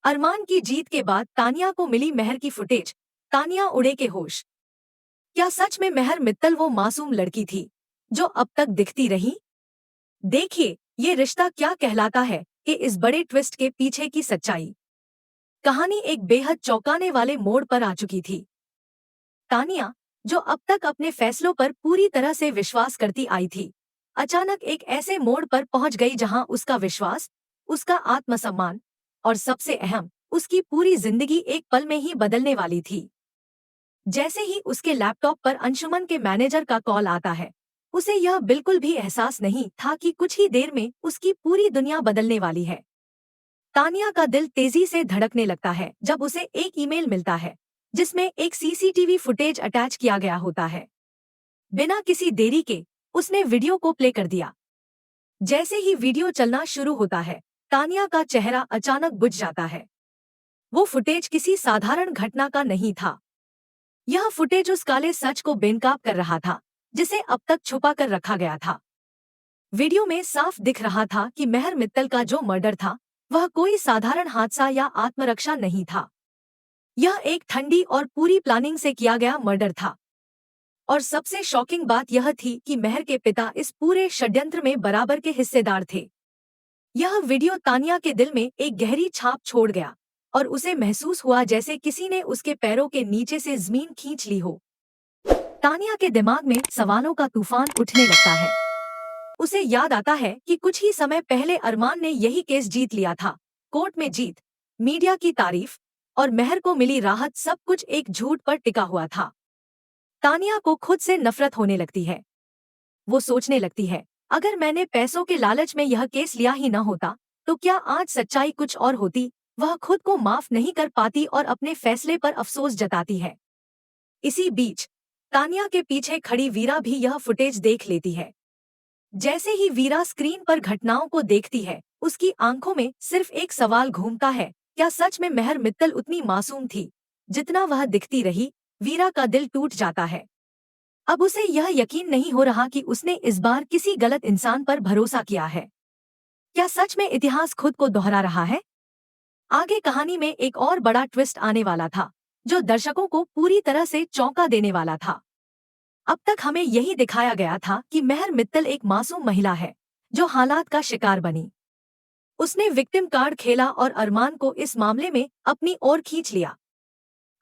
अरमान की जीत के बाद तानिया को मिली मेहर की फुटेज। तानिया उड़े के होश। क्या सच में मेहर मित्तल वो मासूम लड़की थी जो अब तक दिखती रही? देखिए ये रिश्ता क्या कहलाता है कि इस बड़े ट्विस्ट के पीछे की सच्चाई। कहानी एक बेहद चौंकाने वाले मोड़ पर आ चुकी थी। तानिया, जो अब तक अपने फैसलों पर पूरी तरह से विश्वास करती आई थी, अचानक एक ऐसे मोड़ पर पहुंच गई जहां उसका विश्वास, उसका आत्मसम्मान और सबसे अहम, उसकी पूरी जिंदगी एक पल में ही बदलने वाली थी। जैसे ही उसके लैपटॉप पर अंशुमन के मैनेजर का कॉल आता है, उसे यह बिल्कुल भी एहसास नहीं था कि कुछ ही देर में उसकी पूरी दुनिया बदलने वाली है। तानिया का दिल तेजी से धड़कने लगता है जब उसे एक ईमेल मिलता है जिसमें एक सीसीटीवी फुटेज अटैच किया गया होता है। बिना किसी देरी के उसने वीडियो को प्ले कर दिया। जैसे ही वीडियो चलना शुरू होता है, तानिया का चेहरा अचानक बुझ जाता है। वो फुटेज किसी साधारण घटना का नहीं था। यह फुटेज उस काले सच को बेनकाब कर रहा था जिसे अब तक छुपा कर रखा गया था। वीडियो में साफ दिख रहा था कि मेहर मित्तल का जो मर्डर था वह कोई साधारण हादसा या आत्मरक्षा नहीं था। यह एक ठंडी और पूरी प्लानिंग से किया गया मर्डर था। और सबसे शॉकिंग बात यह थी कि मेहर के पिता इस पूरे षड्यंत्र में बराबर के हिस्सेदार थे। यह वीडियो तानिया के दिल में एक गहरी छाप छोड़ गया और उसे महसूस हुआ जैसे किसी ने उसके पैरों के नीचे से जमीन खींच ली हो। तानिया के दिमाग में सवालों का तूफान उठने लगता है। उसे याद आता है कि कुछ ही समय पहले अरमान ने यही केस जीत लिया था। कोर्ट में जीत, मीडिया की तारीफ और मेहर को मिली राहत, सब कुछ एक झूठ पर टिका हुआ था। तानिया को खुद से नफरत होने लगती है। वो सोचने लगती है, अगर मैंने पैसों के लालच में यह केस लिया ही न होता तो क्या आज सच्चाई कुछ और होती। वह खुद को माफ नहीं कर पाती और अपने फैसले पर अफसोस जताती है। इसी बीच तानिया के पीछे खड़ी वीरा भी यह फुटेज देख लेती है। जैसे ही वीरा स्क्रीन पर घटनाओं को देखती है, उसकी आंखों में सिर्फ एक सवाल घूमता है, क्या सच में मेहर मित्तल उतनी मासूम थी जितना वह दिखती रही? वीरा का दिल टूट जाता है। अब उसे यह यकीन नहीं हो रहा कि उसने इस बार किसी गलत इंसान पर भरोसा किया है। क्या सच में इतिहास खुद को दोहरा रहा है? आगे कहानी में एक और बड़ा ट्विस्ट आने वाला था जो दर्शकों को पूरी तरह से चौंका देने वाला था। अब तक हमें यही दिखाया गया था कि मेहर मित्तल एक मासूम महिला है जो हालात का शिकार बनी। उसने विक्टिम कार्ड खेला और अरमान को इस मामले में अपनी ओर खींच लिया।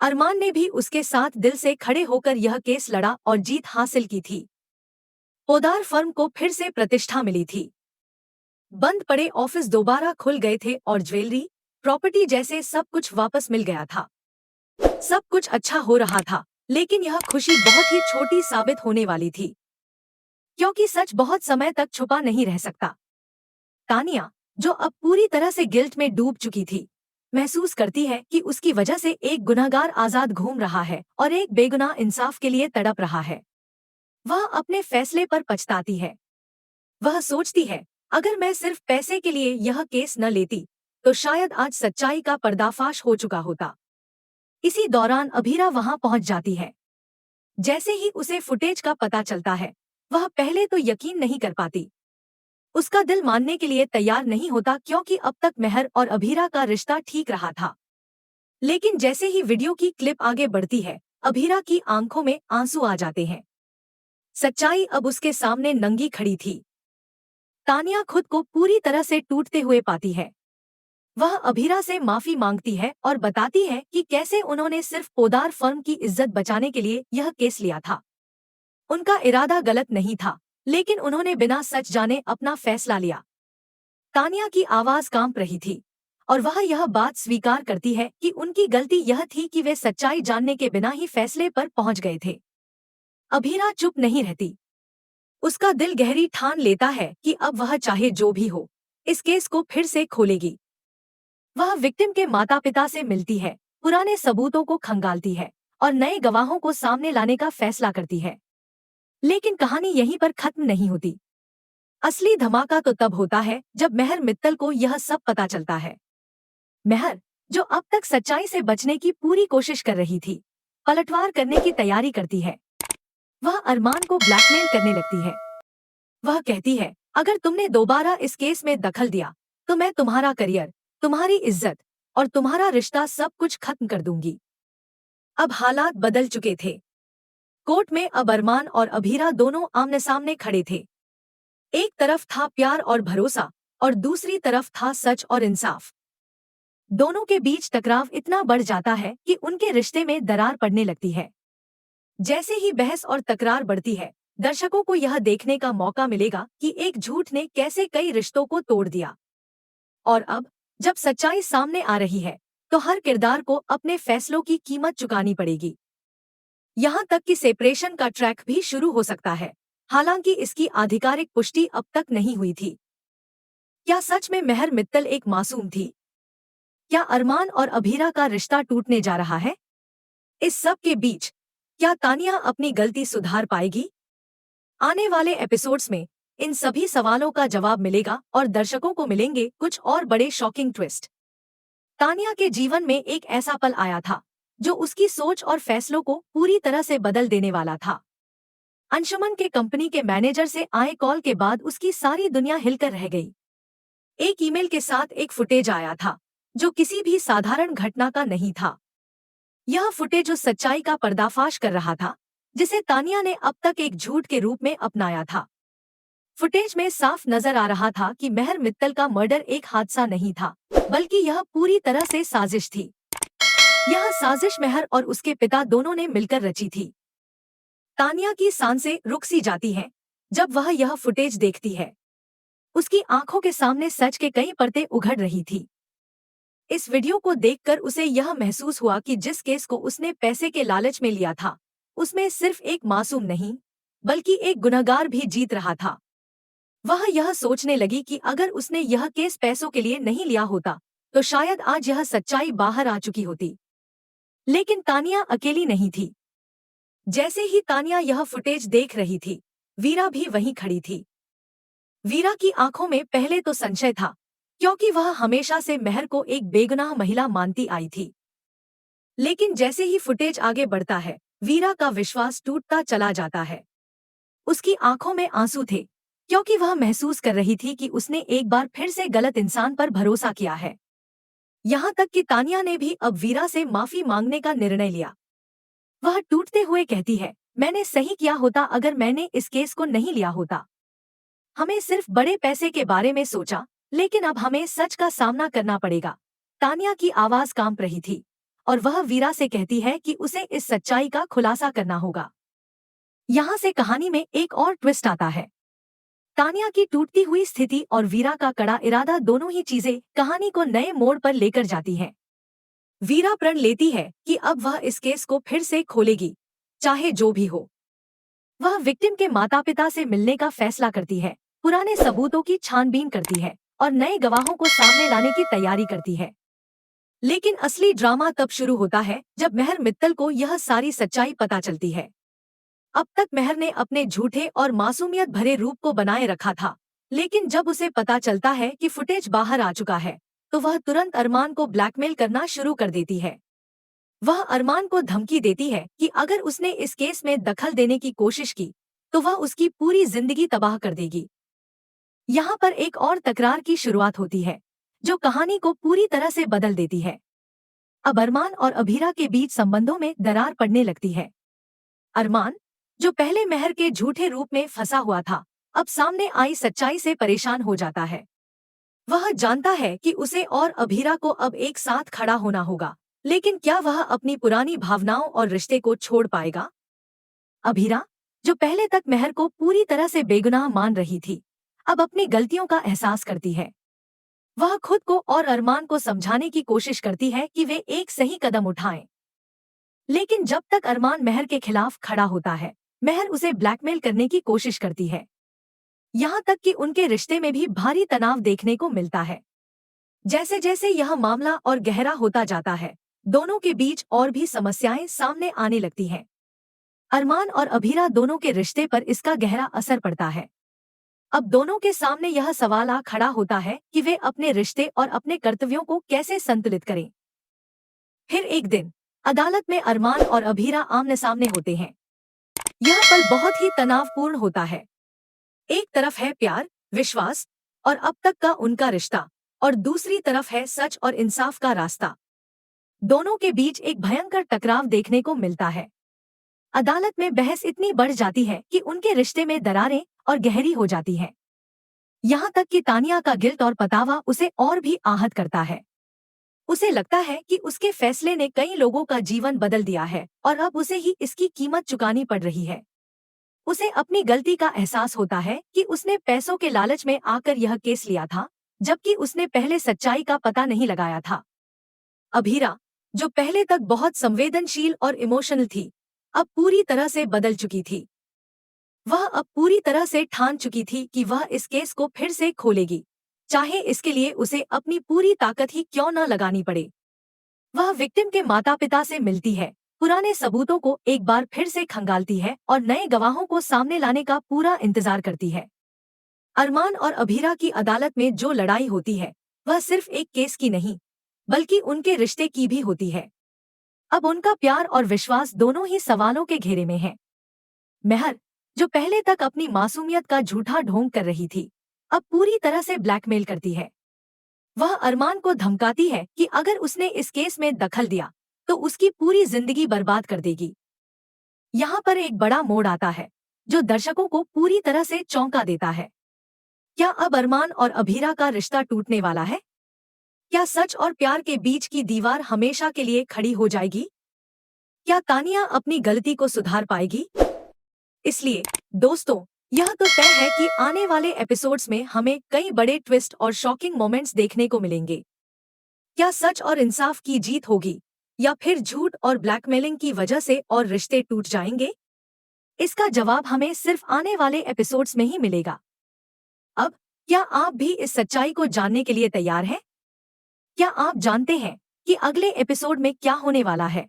अरमान ने भी उसके साथ दिल से खड़े होकर यह केस लड़ा और जीत हासिल की थी। पोदार फर्म को फिर से प्रतिष्ठा मिली थी। बंद पड़े ऑफिस दोबारा खुल गए थे और ज्वेलरी, प्रॉपर्टी जैसे सब कुछ वापस मिल गया था। सब कुछ अच्छा हो रहा था, लेकिन यह खुशी बहुत ही छोटी साबित होने वाली थी, क्योंकि सच बहुत समय तक छुपा नहीं रह सकता। तानिया, जो अब पूरी तरह से गिल्ट में डूब चुकी थी, महसूस करती है कि उसकी वजह से एक गुनहगार आजाद घूम रहा है और एक बेगुनाह इंसाफ के लिए तड़प रहा है। वह अपने फैसले पर पछताती है। वह सोचती है, अगर मैं सिर्फ पैसे के लिए यह केस न लेती तो शायद आज सच्चाई का पर्दाफाश हो चुका होता। इसी दौरान अभीरा वहां पहुंच जाती है। जैसे ही उसे फुटेज का पता चलता है, वह पहले तो यकीन नहीं कर पाती। उसका दिल मानने के लिए तैयार नहीं होता, क्योंकि अब तक मेहर और अभीरा का रिश्ता ठीक रहा था। लेकिन जैसे ही वीडियो की क्लिप आगे बढ़ती है, अभीरा की आंखों में आंसू आ जाते हैं। सच्चाई अब उसके सामने नंगी खड़ी थी। तानिया खुद को पूरी तरह से टूटते हुए पाती है। वह अभीरा से माफी मांगती है और बताती है कि कैसे उन्होंने सिर्फ पोदार फर्म की इज्जत बचाने के लिए यह केस लिया था। उनका इरादा गलत नहीं था, लेकिन उन्होंने बिना सच जाने अपना फैसला लिया। तानिया की आवाज कांप रही थी और वह यह बात स्वीकार करती है कि उनकी गलती यह थी कि वे सच्चाई जानने के बिना ही फैसले पर पहुंच गए थे। अभीरा चुप नहीं रहती। उसका दिल गहरी ठान लेता है कि अब वह चाहे जो भी हो, इस केस को फिर से खोलेगी। वह विक्टिम के माता पिता से मिलती है, पुराने सबूतों को खंगालती है और नए गवाहों को सामने लाने का फैसला करती है। लेकिन कहानी यहीं पर खत्म नहीं होती। असली धमाका तो तब होता है जब मेहर मित्तल को यह सब पता चलता है। मेहर, जो अब तक सच्चाई से बचने की पूरी कोशिश कर रही थी, पलटवार करने की तैयारी करती है। वह अरमान को ब्लैकमेल करने लगती है। वह कहती है, अगर तुमने दोबारा इस केस में दखल दिया तो मैं तुम्हारा करियर, तुम्हारी इज्जत और तुम्हारा रिश्ता सब कुछ खत्म कर दूंगी। अब हालात बदल चुके थे। कोर्ट में अब अरमान और अभीरा दोनों आमने सामने खड़े थे। एक तरफ था प्यार और भरोसा और दूसरी तरफ था सच और इंसाफ। दोनों के बीच टकराव इतना बढ़ जाता है कि उनके रिश्ते में दरार पड़ने लगती है। जैसे ही बहस और तकरार बढ़ती है, दर्शकों को यह देखने का मौका मिलेगा कि एक झूठ ने कैसे कई रिश्तों को तोड़ दिया। और अब जब सच्चाई सामने आ रही है, तो हर किरदार को अपने फैसलों की कीमत चुकानी पड़ेगी। यहाँ तक कि सेपरेशन का ट्रैक भी शुरू हो सकता है, हालांकि इसकी आधिकारिक पुष्टि अब तक नहीं हुई थी। क्या सच में मेहर मित्तल एक मासूम थी? क्या अरमान और अभीरा का रिश्ता टूटने जा रहा है? इस सब के बीच क्या तानिया अपनी गलती सुधार पाएगी? आने वाले एपिसोड्स में इन सभी सवालों का जवाब मिलेगा और दर्शकों को मिलेंगे कुछ और बड़े शॉकिंग ट्विस्ट। तानिया के जीवन में एक ऐसा पल आया था जो उसकी सोच और फैसलों को पूरी तरह से बदल देने वाला था। अंशुमन के कंपनी के मैनेजर से आए कॉल के बाद उसकी सारी दुनिया हिलकर रह गई। एक ईमेल के साथ एक फुटेज आया था जो किसी भी साधारण घटना का नहीं था। यह फुटेज उस सच्चाई का पर्दाफाश कर रहा था जिसे तानिया ने अब तक एक झूठ के रूप में अपनाया था। फुटेज में साफ नजर आ रहा था कि मेहर मित्तल का मर्डर एक हादसा नहीं था, बल्कि यह पूरी तरह से साजिश थी। यह साजिश मेहर और उसके पिता दोनों ने मिलकर रची थी। तानिया की सांसें रुक सी जाती हैं जब वह यह फुटेज देखती है। उसकी आंखों के सामने सच के कई परतें उघड़ रही थी। इस वीडियो को देखकर उसे यह महसूस हुआ कि जिस केस को उसने पैसे के लालच में लिया था, उसमें सिर्फ एक मासूम नहीं, बल्कि एक गुनहगार भी जीत रहा था। वह यह सोचने लगी कि अगर उसने यह केस पैसों के लिए नहीं लिया होता, तो शायद आज यह सच्चाई बाहर आ चुकी होती। लेकिन तानिया अकेली नहीं थी। जैसे ही तानिया यह फुटेज देख रही थी, वीरा भी वहीं खड़ी थी। वीरा की आंखों में पहले तो संशय था, क्योंकि वह हमेशा से मेहर को एक बेगुनाह महिला मानती आई थी। लेकिन जैसे ही फुटेज आगे बढ़ता है, वीरा का विश्वास टूटता चला जाता है। उसकी आंखों में आंसू थे, क्योंकि वह महसूस कर रही थी कि उसने एक बार फिर से गलत इंसान पर भरोसा किया है। यहाँ तक कि तानिया ने भी अब वीरा से माफी मांगने का निर्णय लिया। वह टूटते हुए कहती है, मैंने सही किया होता अगर मैंने इस केस को नहीं लिया होता। हमें सिर्फ बड़े पैसे के बारे में सोचा, लेकिन अब हमें सच का सामना करना पड़ेगा। तानिया की आवाज कांप रही थी और वह वीरा से कहती है कि उसे इस सच्चाई का खुलासा करना होगा। यहाँ से कहानी में एक और ट्विस्ट आता है। तानिया की टूटती हुई स्थिति और वीरा का कड़ा इरादा, दोनों ही चीजें कहानी को नए मोड़ पर लेकर जाती हैं। वीरा प्रण लेती है कि अब वह इस केस को फिर से खोलेगी, चाहे जो भी हो। वह विक्टिम के माता पिता से मिलने का फैसला करती है, पुराने सबूतों की छानबीन करती है और नए गवाहों को सामने लाने की तैयारी करती है। लेकिन असली ड्रामा तब शुरू होता है जब मेहर मित्तल को यह सारी सच्चाई पता चलती है। अब तक मेहर ने अपने झूठे और मासूमियत भरे रूप को बनाए रखा था, लेकिन जब उसे पता चलता है कि फुटेज बाहर आ चुका है, तो वह तुरंत अरमान को ब्लैकमेल करना शुरू कर देती है। वह अरमान को धमकी देती है कि अगर उसने इस केस में दखल देने की कोशिश की, तो वह उसकी पूरी जिंदगी तबाह कर देगी। यहाँ पर एक और तकरार की शुरुआत होती है, जो कहानी को पूरी तरह से बदल देती है। अब अरमान और अभीरा के बीच संबंधों में दरार पड़ने लगती है। अरमान, जो पहले मेहर के झूठे रूप में फंसा हुआ था, अब सामने आई सच्चाई से परेशान हो जाता है। वह जानता है कि उसे और अभीरा को अब एक साथ खड़ा होना होगा, लेकिन क्या वह अपनी पुरानी भावनाओं और रिश्ते को छोड़ पाएगा? अभीरा, जो पहले तक मेहर को पूरी तरह से बेगुनाह मान रही थी, अब अपनी गलतियों का एहसास करती है। वह खुद को और अरमान को समझाने की कोशिश करती है कि वे एक सही कदम उठाएं। लेकिन जब तक अरमान मेहर के खिलाफ खड़ा होता है, मेहर उसे ब्लैकमेल करने की कोशिश करती है। यहाँ तक कि उनके रिश्ते में भी भारी तनाव देखने को मिलता है। जैसे जैसे यह मामला और गहरा होता जाता है, दोनों के बीच और भी समस्याएं सामने आने लगती हैं। अरमान और अभीरा दोनों के रिश्ते पर इसका गहरा असर पड़ता है। अब दोनों के सामने यह सवाल आ खड़ा होता है कि वे अपने रिश्ते और अपने कर्तव्यों को कैसे संतुलित करें। फिर एक दिन अदालत में अरमान और अभीरा आमने सामने होते हैं। यह पल बहुत ही तनावपूर्ण होता है। एक तरफ है प्यार, विश्वास और अब तक का उनका रिश्ता, और दूसरी तरफ है सच और इंसाफ का रास्ता। दोनों के बीच एक भयंकर टकराव देखने को मिलता है। अदालत में बहस इतनी बढ़ जाती है कि उनके रिश्ते में दरारें और गहरी हो जाती हैं। यहाँ तक कि तानिया का गिल्ट और पतावा उसे और भी आहत करता है। उसे लगता है कि उसके फैसले ने कई लोगों का जीवन बदल दिया है और अब उसे ही इसकी कीमत चुकानी पड़ रही है। उसे अपनी गलती का एहसास होता है कि उसने पैसों के लालच में आकर यह केस लिया था, जबकि उसने पहले सच्चाई का पता नहीं लगाया था। अभीरा, जो पहले तक बहुत संवेदनशील और इमोशनल थी, अब पूरी तरह से बदल चुकी थी। वह अब पूरी तरह से ठान चुकी थी कि वह इस केस को फिर से खोलेगी, चाहे इसके लिए उसे अपनी पूरी ताकत ही क्यों न लगानी पड़े। वह विक्टिम के माता पिता से मिलती है, पुराने सबूतों को एक बार फिर से खंगालती है और नए गवाहों को सामने लाने का पूरा इंतजार करती है। अरमान और अभीरा की अदालत में जो लड़ाई होती है, वह सिर्फ एक केस की नहीं, बल्कि उनके रिश्ते की भी होती है। अब उनका प्यार और विश्वास दोनों ही सवालों के घेरे में है। मेहर, जो पहले तक अपनी मासूमियत का झूठा ढोंग कर रही थी, अब पूरी तरह से ब्लैकमेल करती है। वह अरमान को धमकाती है कि अगर उसने इस केस में दखल दिया तो उसकी पूरी जिंदगी बर्बाद कर देगी। यहाँ पर एक बड़ा मोड़ आता है, जो दर्शकों को पूरी तरह से चौंका देता है। क्या अब अरमान और अभीरा का रिश्ता टूटने वाला है? क्या सच और प्यार के बीच की दीवार हमेशा के लिए खड़ी हो जाएगी? क्या तानिया अपनी गलती को सुधार पाएगी? इसलिए दोस्तों, यह तो तय है कि आने वाले एपिसोड्स में हमें कई बड़े ट्विस्ट और शॉकिंग मोमेंट्स देखने को मिलेंगे। क्या सच और इंसाफ की जीत होगी, या फिर झूठ और ब्लैकमेलिंग की वजह से और रिश्ते टूट जाएंगे? इसका जवाब हमें सिर्फ आने वाले एपिसोड्स में ही मिलेगा। अब क्या आप भी इस सच्चाई को जानने के लिए तैयार हैं? क्या आप जानते हैं कि अगले एपिसोड में क्या होने वाला है?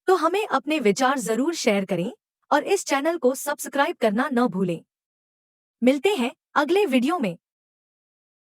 तो हमें अपने विचार जरूर शेयर करें और इस चैनल को सब्सक्राइब करना न भूलें। मिलते हैं अगले वीडियो में।